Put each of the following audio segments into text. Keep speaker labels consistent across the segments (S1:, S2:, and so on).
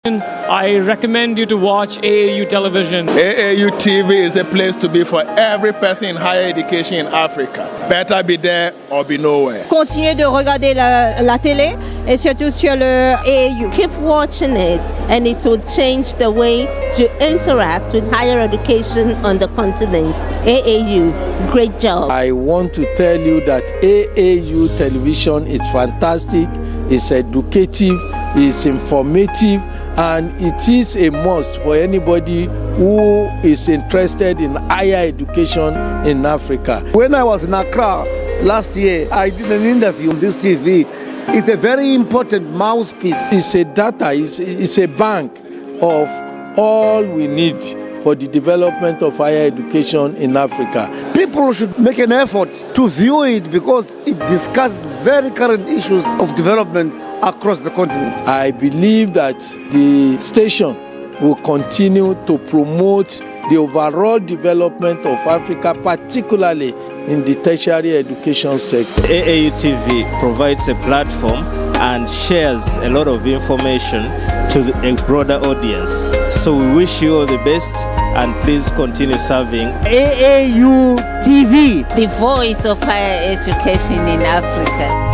S1: I recommend you to watch AAU television.
S2: AAU TV is the place to be for every person in higher education in Africa. Better be there or be nowhere.
S3: Continuez de regarder la télé et surtout sur le AAU.
S4: Keep watching it and it will change the way you interact with higher education on the continent. AAU, great job.
S5: I want to tell you that AAU television is fantastic, it's educative, it's informative, and it is a must for anybody who is interested in higher education in Africa.
S6: When I was in Accra last year, I did an interview on this TV. It's a very important mouthpiece.
S5: It's a data, it's a bank of all we need for the development of higher education in Africa.
S6: People should make an effort to view it because it discusses very current issues of development across the continent.
S5: I believe that the station will continue to promote the overall development of Africa, particularly in the tertiary education sector.
S7: AAU TV provides a platform and shares a lot of information to a broader audience. So we wish you all the best and please continue serving
S8: AAU TV,
S9: the voice of higher education in Africa.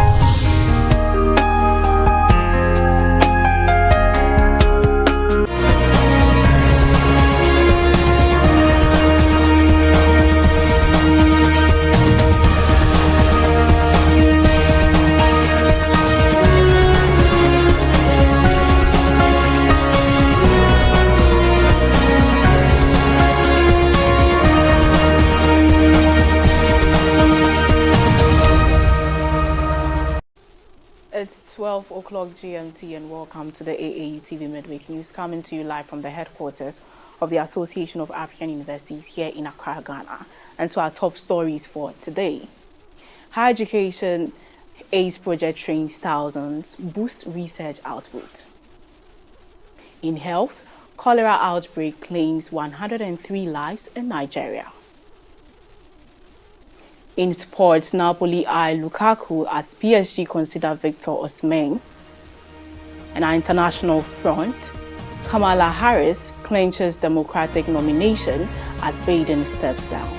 S10: It's 12 o'clock GMT and welcome to the AAU TV Mid-Week News, coming to you live from the headquarters of the Association of African Universities here in Accra, Ghana. And to our top stories for today. Higher Education ACE project trains thousands, boost research output. In health, cholera outbreak claims 103 lives in Nigeria. In sports, Napoli eye Lukaku as PSG consider Victor Osimhen. And our international front, Kamala Harris clinches Democratic nomination as Biden steps down.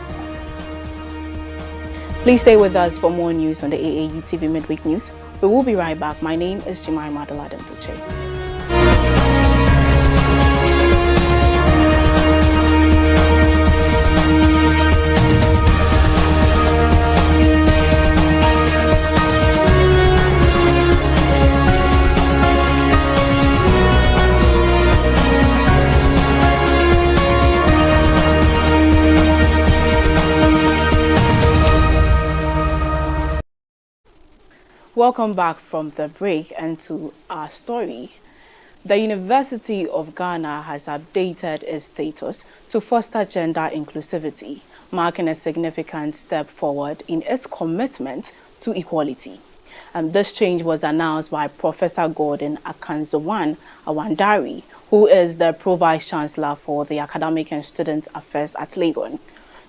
S10: Please stay with us for more news on the AAU TV Midweek News. We will be right back. My name is Jemima Deladem. Welcome back from the break and to our story. The University of Ghana has updated its status to foster gender inclusivity, marking a significant step forward in its commitment to equality. This change was announced by Professor Gordon Akanzowan Awandari, who is the Pro-Vice Chancellor for the Academic and Student Affairs at Legon,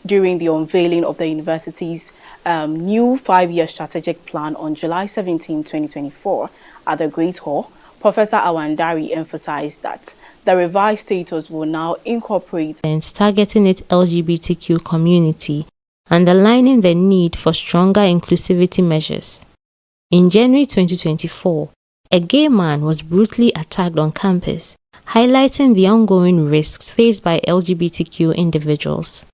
S10: during the unveiling of the university's new 5-year strategic plan on July 17, 2024 at the Great Hall. Professor Awandari emphasized that the revised status will now incorporate
S11: targeting its LGBTQ community, underlining the need for stronger inclusivity measures. In January 2024, a gay man was brutally attacked on campus, highlighting the ongoing risks faced by LGBTQ individuals.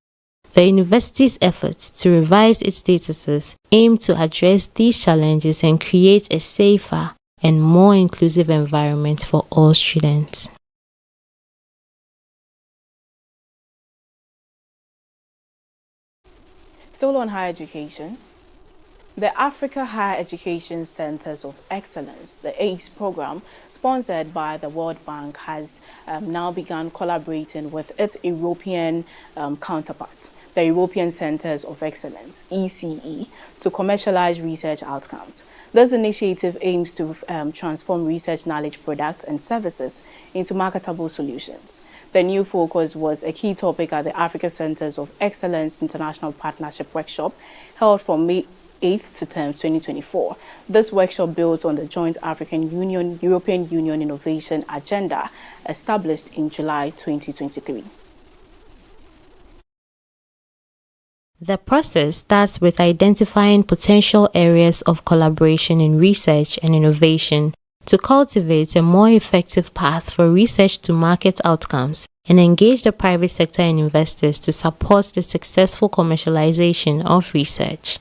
S11: The university's efforts to revise its statuses aim to address these challenges and create a safer and more inclusive environment for all students.
S10: Still on higher education, the Africa Higher Education Centers of Excellence, the ACE program, sponsored by the World Bank, has now begun collaborating with its European counterparts, the European Centers of Excellence, ECE, to commercialize research outcomes. This initiative aims to transform research knowledge products and services into marketable solutions. The new focus was a key topic at the Africa Centers of Excellence International Partnership Workshop held from May 8th to 10th, 2024. This workshop builds on the joint African Union-European Union Innovation Agenda established in July 2023.
S11: The process starts with identifying potential areas of collaboration in research and innovation to cultivate a more effective path for research to market outcomes and engage the private sector and investors to support the successful commercialization of research.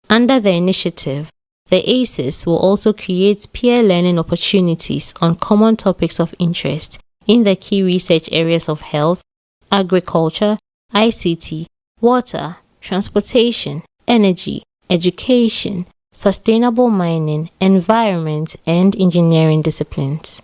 S11: Under the initiative, the ACES will also create peer learning opportunities on common topics of interest in the key research areas of health, agriculture, ICT, water, transportation, energy, education, sustainable mining, environment, and engineering disciplines.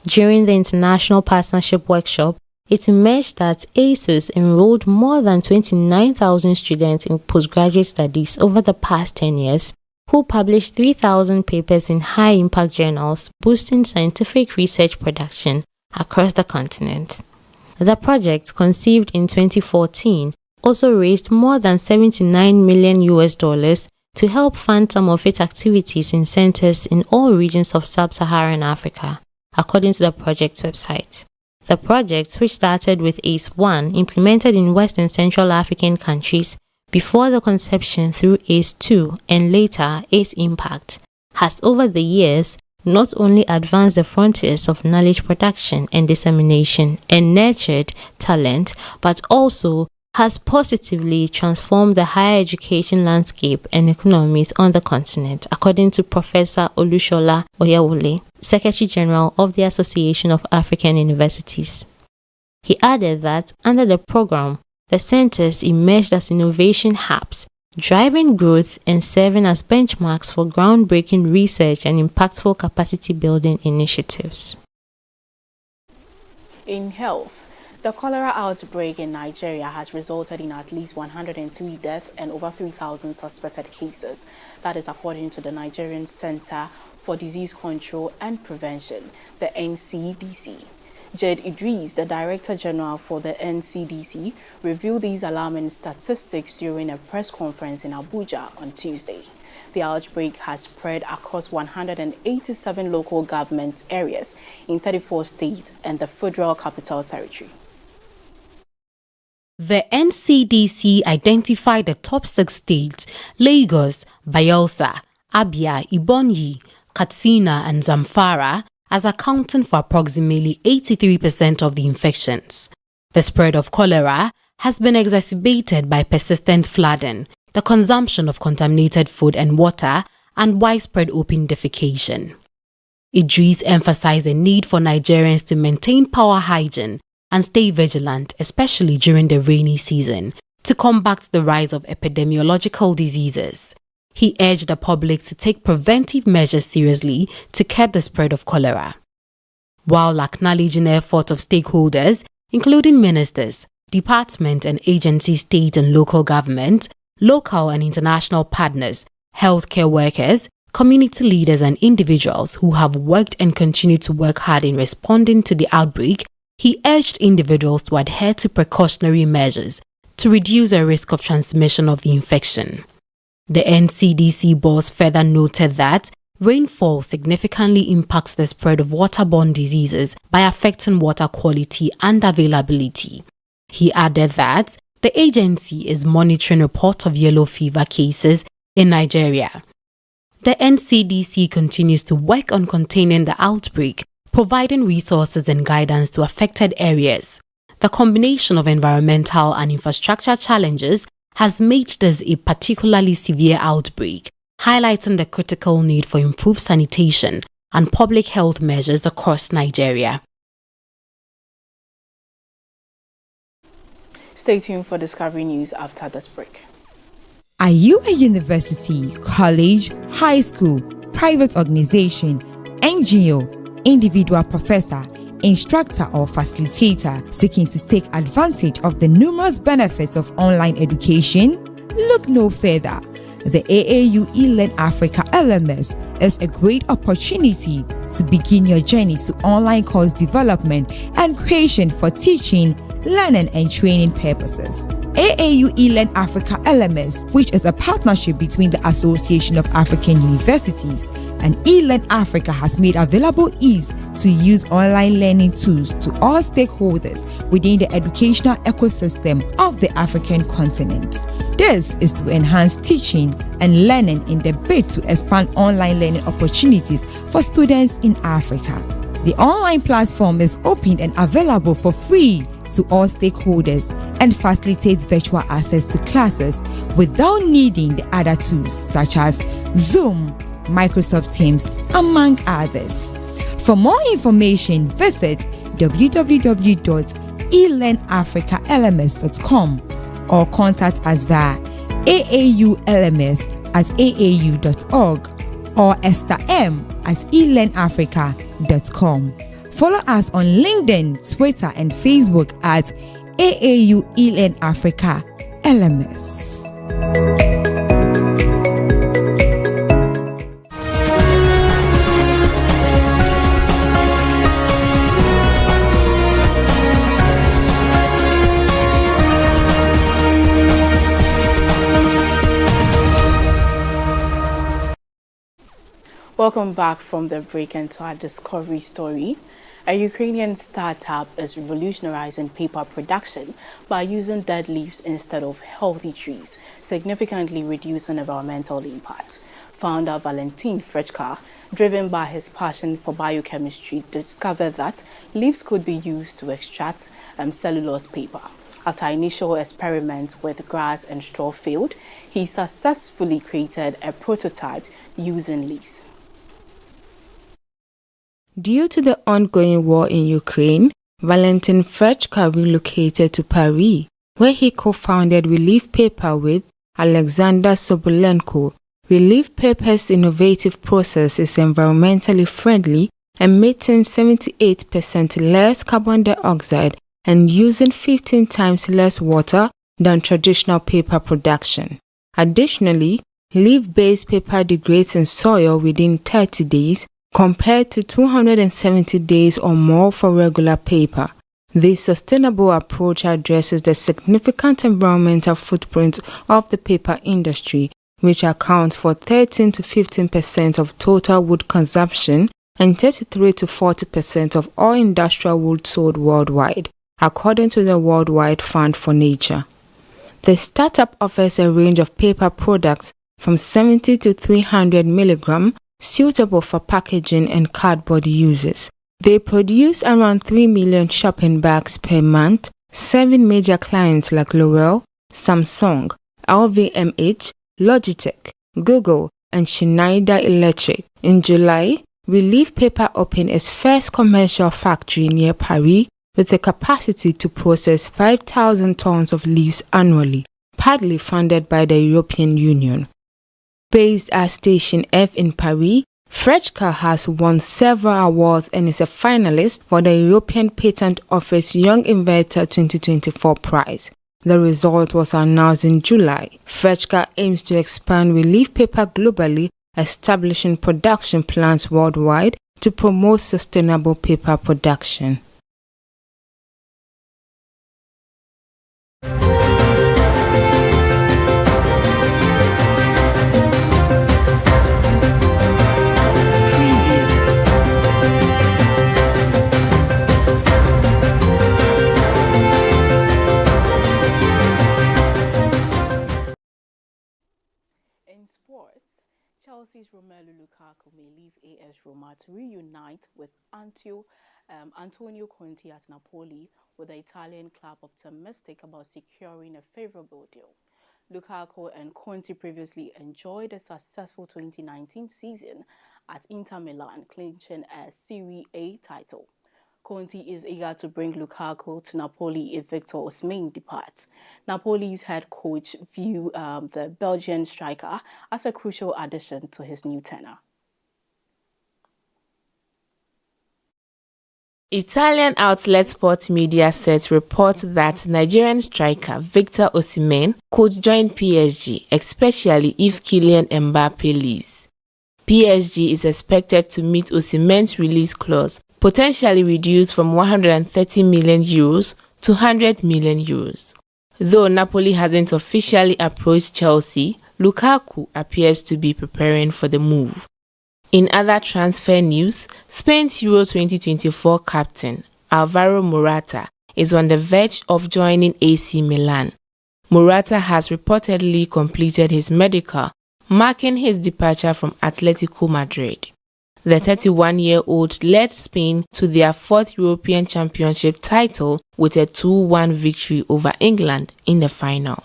S11: During the International Partnership Workshop, it emerged that ACES enrolled more than 29,000 students in postgraduate studies over the past 10 years, who published 3,000 papers in high-impact journals, boosting scientific research production across the continent. The project, conceived in 2014, also raised more than $79 million to help fund some of its activities in centers in all regions of sub-Saharan Africa, according to the project's website. The project, which started with ACE-1, implemented in West and Central African countries before the conception through ACE-2 and later ACE Impact, has over the years not only advanced the frontiers of knowledge production and dissemination and nurtured talent, but also has positively transformed the higher education landscape and economies on the continent, according to Professor Olushola Oyewole, Secretary General of the Association of African Universities. He added that under the program, the centers emerged as innovation hubs, driving growth and serving as benchmarks for groundbreaking research and impactful capacity building initiatives.
S10: In health, the cholera outbreak in Nigeria has resulted in at least 103 deaths and over 3,000 suspected cases. That is according to the Nigerian Center for Disease Control and Prevention, the NCDC. Jed Idris, the Director General for the NCDC, revealed these alarming statistics during a press conference in Abuja on Tuesday. The outbreak has spread across 187 local government areas in 34 states and the Federal Capital Territory.
S12: The NCDC identified the top 6 states, Lagos, Bayelsa, Abia, Ebonyi, Katsina, and Zamfara, as accounting for approximately 83% of the infections. The spread of cholera has been exacerbated by persistent flooding, the consumption of contaminated food and water, and widespread open defecation. Idris emphasized the need for Nigerians to maintain power hygiene and stay vigilant, especially during the rainy season, to combat the rise of epidemiological diseases. He urged the public to take preventive measures seriously to curb the spread of cholera. While acknowledging the effort of stakeholders, including ministers, department and agency, state and local government, local and international partners, healthcare workers, community leaders and individuals who have worked and continue to work hard in responding to the outbreak, he urged individuals to adhere to precautionary measures to reduce the risk of transmission of the infection. The NCDC boss further noted that rainfall significantly impacts the spread of waterborne diseases by affecting water quality and availability. He added that the agency is monitoring reports of yellow fever cases in Nigeria. The NCDC continues to work on containing the outbreak, providing resources and guidance to affected areas. The combination of environmental and infrastructure challenges has made this a particularly severe outbreak, highlighting the critical need for improved sanitation and public health measures across Nigeria.
S10: Stay tuned for Discovery News after this break.
S13: Are you a university, college, high school, private organization, NGO, individual professor, instructor or facilitator seeking to take advantage of the numerous benefits of online education? Look no further. The AAU eLearn Africa LMS is a great opportunity to begin your journey to online course development and creation for teaching, learning and training purposes. AAU eLearn Africa LMS, which is a partnership between the Association of African Universities and eLearn Africa, has made available ease to use online learning tools to all stakeholders within the educational ecosystem of the African continent. This is to enhance teaching and learning in the bid to expand online learning opportunities for students in Africa. The online platform is open and available for free to all stakeholders and facilitates virtual access to classes without needing the other tools such as Zoom, Microsoft Teams, among others. For more information, visit www.elearnafricalms.com or contact us via aaulms@aau.org or estherm@elearnafrica.com. Follow us on LinkedIn, Twitter, and Facebook at AAU eLearn Africa LMS.
S10: Welcome back from the break and to our discovery story. A Ukrainian startup is revolutionizing paper production by using dead leaves instead of healthy trees, significantly reducing environmental impact. Founder Valentin Frechka, driven by his passion for biochemistry, discovered that leaves could be used to extract cellulose paper. After initial experiments with grass and straw failed, he successfully created a prototype using leaves.
S14: Due to the ongoing war in Ukraine, Valentin Frechka relocated to Paris, where he co-founded Relief Paper with Alexander Sobolenko. Relief Paper's innovative process is environmentally friendly, emitting 78% less carbon dioxide and using 15 times less water than traditional paper production. Additionally, leaf-based paper degrades in soil within 30 days, compared to 270 days or more for regular paper. This sustainable approach addresses the significant environmental footprint of the paper industry, which accounts for 13 to 15% of total wood consumption and 33 to 40% of all industrial wood sold worldwide, according to the Worldwide Fund for Nature. The startup offers a range of paper products from 70 to 300 milligram, suitable for packaging and cardboard uses. They produce around 3 million shopping bags per month, serving major clients like L'Oreal, Samsung, LVMH, Logitech, Google, and Schneider Electric. In July, Relief Paper opened its first commercial factory near Paris with a capacity to process 5,000 tons of leaves annually, partly funded by the European Union. Based at Station F in Paris, Frechka has won several awards and is a finalist for the European Patent Office Young Inventor 2024 prize. The result was announced in July. Frechka aims to expand Relief Paper globally, establishing production plants worldwide to promote sustainable paper production.
S10: Chelsea's Romelu Lukaku may leave AS Roma to reunite with Antonio Conte at Napoli, with the Italian club optimistic about securing a favorable deal. Lukaku and Conte previously enjoyed a successful 2019 season at Inter Milan, clinching a Serie A title. Conte is eager to bring Lukaku to Napoli if Victor Osimhen departs. Napoli's head coach views the Belgian striker as a crucial addition to his new tenure.
S11: Italian outlet Sport Media Set report that Nigerian striker Victor Osimhen could join PSG, especially if Kylian Mbappe leaves. PSG is expected to meet Osimhen's release clause, potentially reduced from €130 million
S15: to €100 million. Though Napoli hasn't officially approached Chelsea, Lukaku appears to be preparing for the move. In other transfer news, Spain's Euro 2024 captain Alvaro Morata is on the verge of joining AC Milan. Morata has reportedly completed his medical, marking his departure from Atletico Madrid. The 31-year-old led Spain to their fourth European Championship title with a 2-1 victory over England in the final.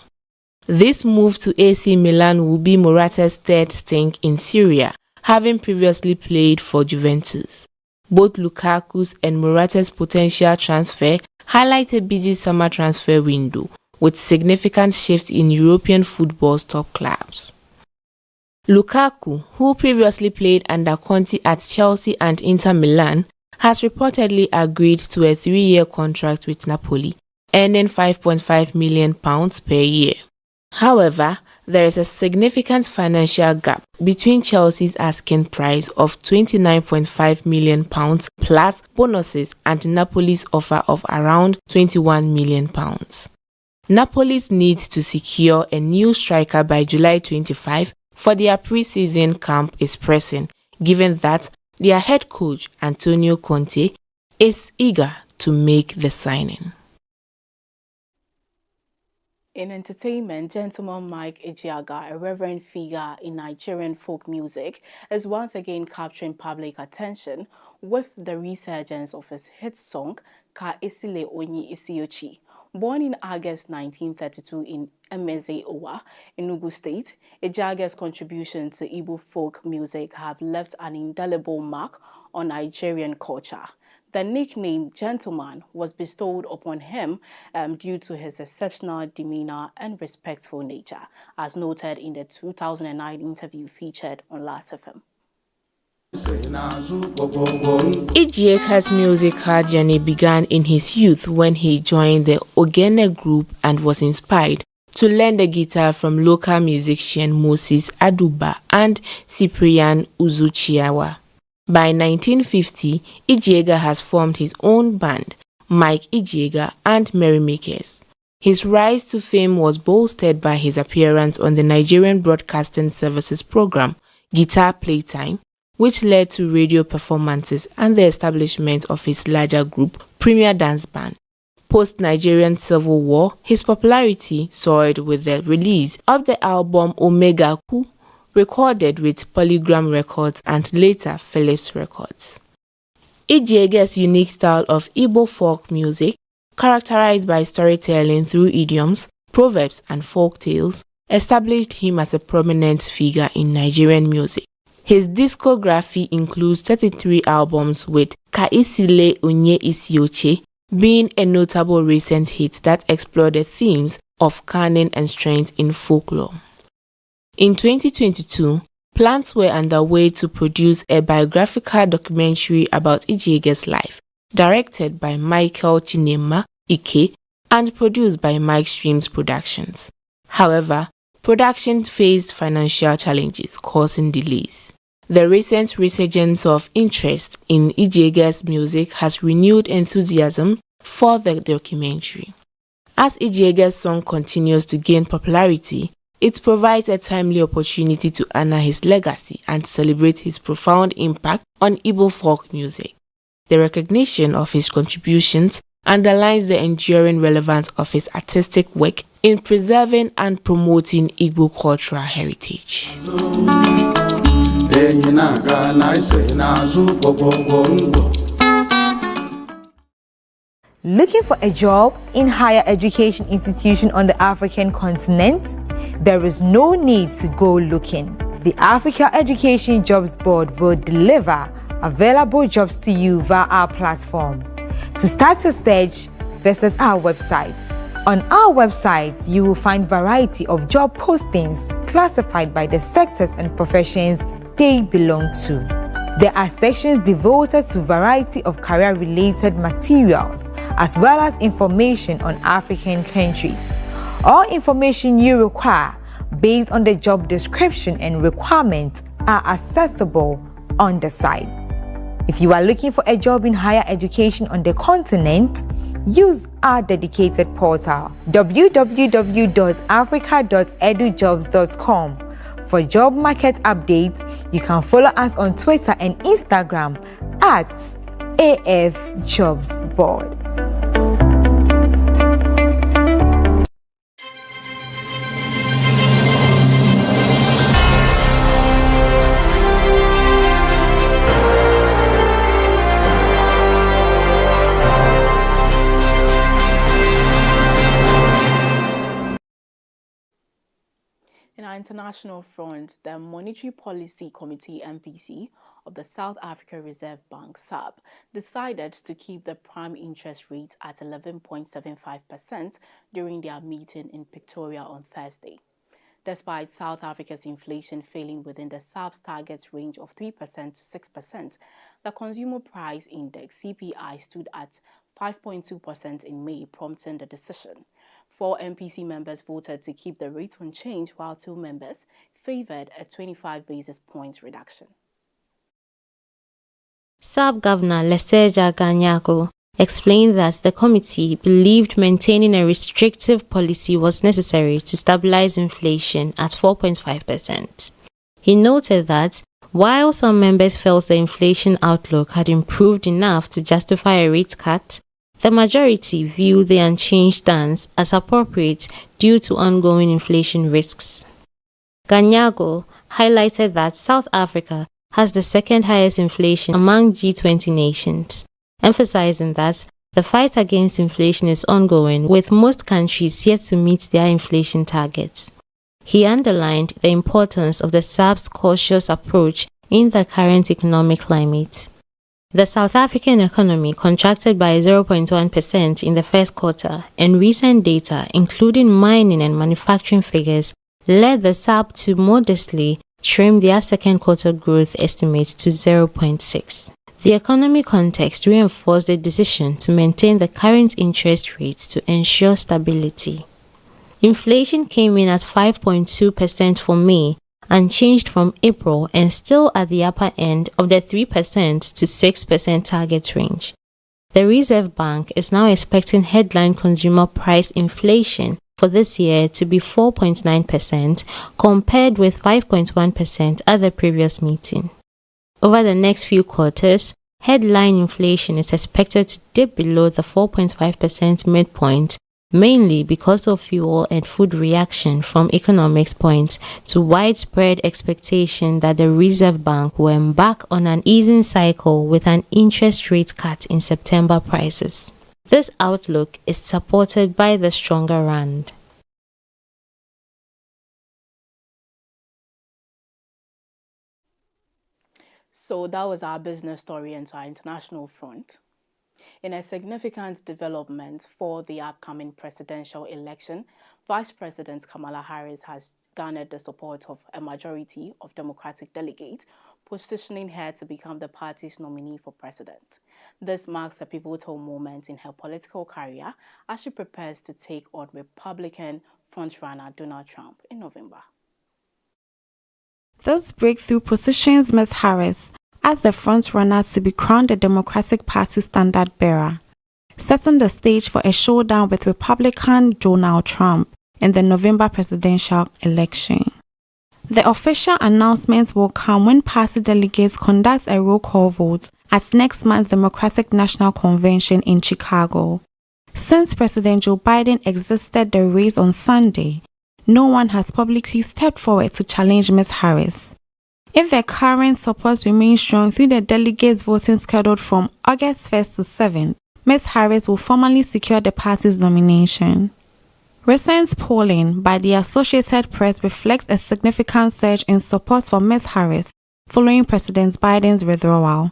S15: This move to AC Milan will be Morata's third stint in Serie A, having previously played for Juventus. Both Lukaku's and Morata's potential transfer highlight a busy summer transfer window, with significant shifts in European football's top clubs. Lukaku, who previously played under Conte at Chelsea and Inter Milan, has reportedly agreed to a 3-year contract with Napoli, earning £5.5 million per year. However, there is a significant financial gap between Chelsea's asking price of £29.5 million plus bonuses and Napoli's offer of around £21 million. Napoli's need to secure a new striker by July 25 for their pre-season camp is pressing, given that their head coach, Antonio Conte, is eager to make the signing.
S10: In entertainment, gentleman Mike Ejeagha, a reverend figure in Nigerian folk music, is once again capturing public attention with the resurgence of his hit song, Ka Esile Onyi Isiochi. Born in August 1932 in Emeze Owa, Enugu State, Ejeagha's contribution to Igbo folk music have left an indelible mark on Nigerian culture. The nickname Gentleman was bestowed upon him due to his exceptional demeanor and respectful nature, as noted in the 2009 interview featured on Last FM.
S15: Ejeagha's musical journey began in his youth when he joined the Ogene group and was inspired to learn the guitar from local musician Moses Aduba and Cyprian Uzuchiawa. By 1950, Ejeagha has formed his own band, Mike Ejeagha and Merrymakers. His rise to fame was bolstered by his appearance on the Nigerian Broadcasting Services program, Guitar Playtime, which led to radio performances and the establishment of his larger group, Premier Dance Band. Post-Nigerian Civil War, his popularity soared with the release of the album Omega Ku, recorded with Polygram Records and later Philips Records. Ejeagha's unique style of Igbo folk music, characterized by storytelling through idioms, proverbs, and folk tales, established him as a prominent figure in Nigerian music. His discography includes 33 albums, with Ka Esile Onyi Isiochi being a notable recent hit that explored the themes of canon and strength in folklore. In 2022, plans were underway to produce a biographical documentary about Ejeagha's life, directed by Michael Chinema Ike and produced by Mike Streams Productions. However, production faced financial challenges, causing delays. The recent resurgence of interest in Ejeagha's music has renewed enthusiasm for the documentary. As Ejeagha's song continues to gain popularity, it provides a timely opportunity to honor his legacy and celebrate his profound impact on Igbo folk music. The recognition of his contributions underlines the enduring relevance of his artistic work in preserving and promoting Igbo cultural heritage.
S13: Looking for a job in higher education institution on the African continent? There is no need to go looking. The Africa Education Jobs Board will deliver available jobs to you via our platform. To start your search, visit our website. On our website, you will find variety of job postings classified by the sectors and professions they belong to. There are sections devoted to variety of career-related materials, as well as information on African countries. All information you require, based on the job description and requirements, are accessible on the site. If you are looking for a job in higher education on the continent, use our dedicated portal www.africa.edujobs.com. For job market updates, you can follow us on Twitter and Instagram at AF Jobs Board.
S10: In our international front, the Monetary Policy Committee MPC of the South Africa Reserve Bank SAB decided to keep the prime interest rate at 11.75% during their meeting in Pretoria on Thursday. Despite South Africa's inflation falling within the SAB's target range of 3% to 6%, the Consumer Price Index CPI stood at 5.2% in May, prompting the decision. 4 MPC members voted to keep the rate unchanged, while 2 members favored a 25 basis points reduction.
S11: SAB Governor Leseja Ganyago explained that the committee believed maintaining a restrictive policy was necessary to stabilize inflation at 4.5%. He noted that while some members felt the inflation outlook had improved enough to justify a rate cut, the majority viewed the unchanged stance as appropriate due to ongoing inflation risks. Ganyago highlighted that South Africa has the second highest inflation among G20 nations, emphasizing that the fight against inflation is ongoing, with most countries yet to meet their inflation targets. He underlined the importance of the SAB's cautious approach in the current economic climate. The South African economy contracted by 0.1% in the first quarter, and recent data, including mining and manufacturing figures, led the SAB to modestly trim their second quarter growth estimate to 0.6. The economic context reinforced the decision to maintain the current interest rates to ensure stability. Inflation came in at 5.2% for May, unchanged from April and still at the upper end of the 3% to 6% target range. The Reserve Bank is now expecting headline consumer price inflation for this year to be 4.9%, compared with 5.1% at the previous meeting. Over the next few quarters, headline inflation is expected to dip below the 4.5% midpoint, mainly because of fuel and food reaction from economics points to widespread expectation that the Reserve Bank will embark on an easing cycle with an interest rate cut in September prices. This outlook is supported by the stronger rand.
S10: So that was our business story into our international front. In a significant development for the upcoming presidential election, Vice President Kamala Harris has garnered the support of a majority of Democratic delegates, positioning her to become the party's nominee for president. This marks a pivotal moment in her political career as she prepares to take on Republican frontrunner Donald Trump in November.
S16: This breakthrough positions Ms. Harris as the frontrunner to be crowned the Democratic Party standard-bearer, setting the stage for a showdown with Republican Donald Trump in the November presidential election. The official announcement will come when party delegates conduct a roll call vote at next month's Democratic National Convention in Chicago. Since President Joe Biden exited the race on Sunday, no one has publicly stepped forward to challenge Ms. Harris. If the current support remains strong through the delegates voting scheduled from August 1st to 7th, Ms. Harris will formally secure the party's nomination. Recent polling by the Associated Press reflects a significant surge in support for Ms. Harris following President Biden's withdrawal.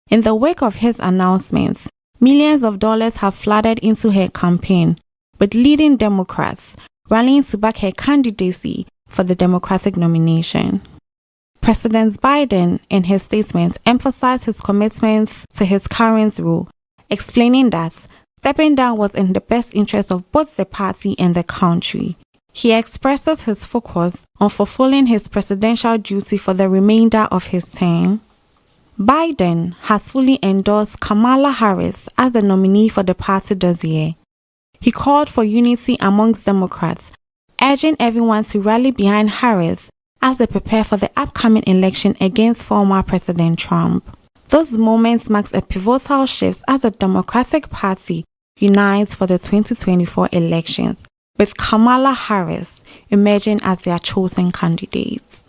S16: In the wake of his announcements, millions of dollars have flooded into her campaign, with leading Democrats rallying to back her candidacy for the Democratic nomination. President Biden, in his statement, emphasized his commitments to his current role, explaining that stepping down was in the best interest of both the party and the country. He expresses his focus on fulfilling his presidential duty for the remainder of his term. Biden has fully endorsed Kamala Harris as the nominee for the party this year. He called for unity amongst Democrats, urging everyone to rally behind Harris as they prepare for the upcoming election against former President Trump. This moment marks a pivotal shift as the Democratic Party unites for the 2024 elections, with Kamala Harris emerging as their chosen candidate.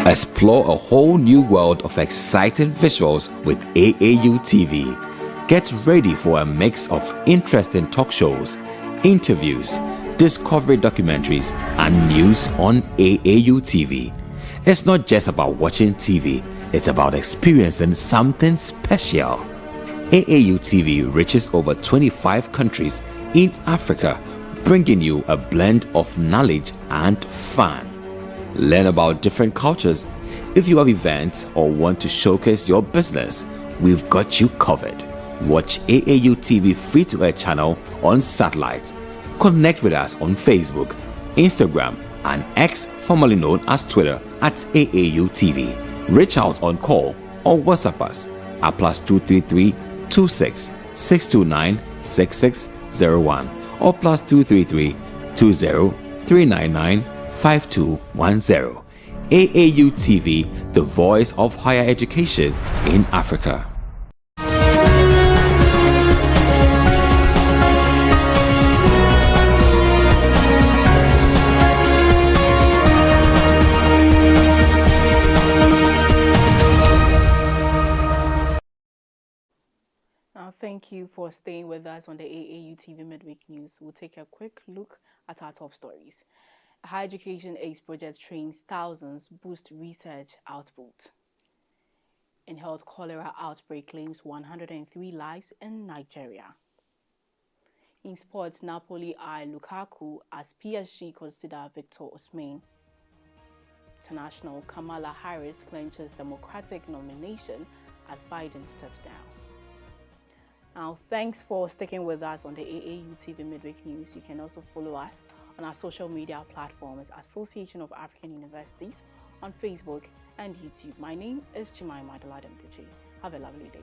S17: Explore a whole new world of exciting visuals with AAU TV. Get ready for a mix of interesting talk shows, interviews, discovery documentaries, and news on AAU TV. It's not just about watching TV, it's about experiencing something special. AAU TV reaches over 25 countries in Africa, bringing you a blend of knowledge and fun. Learn about different cultures. If you have events or want to showcase your business, we've got you covered. Watch AAU TV free-to-air channel on satellite. Connect with us on Facebook, Instagram, and X, formerly known as Twitter, at AAU TV. Reach out on call or WhatsApp us at +233 26 629 6601 or +233 20 399 5210. AAU TV, the voice of higher education in Africa.
S10: Thank you for staying with us on the AAU TV Midweek News. We'll take a quick look at our top stories. A higher education AIDS project trains thousands, boost research output. In health, cholera outbreak claims 103 lives in Nigeria. In sports, Napoli eye Lukaku as PSG consider Victor Osimhen. International, Kamala Harris clinches Democratic nomination as Biden steps down. Now, thanks for sticking with us on the AAU TV Midweek News. You can also follow us on our social media platforms, Association of African Universities, on Facebook and YouTube. My name is Jemima Deladem. Have a lovely day.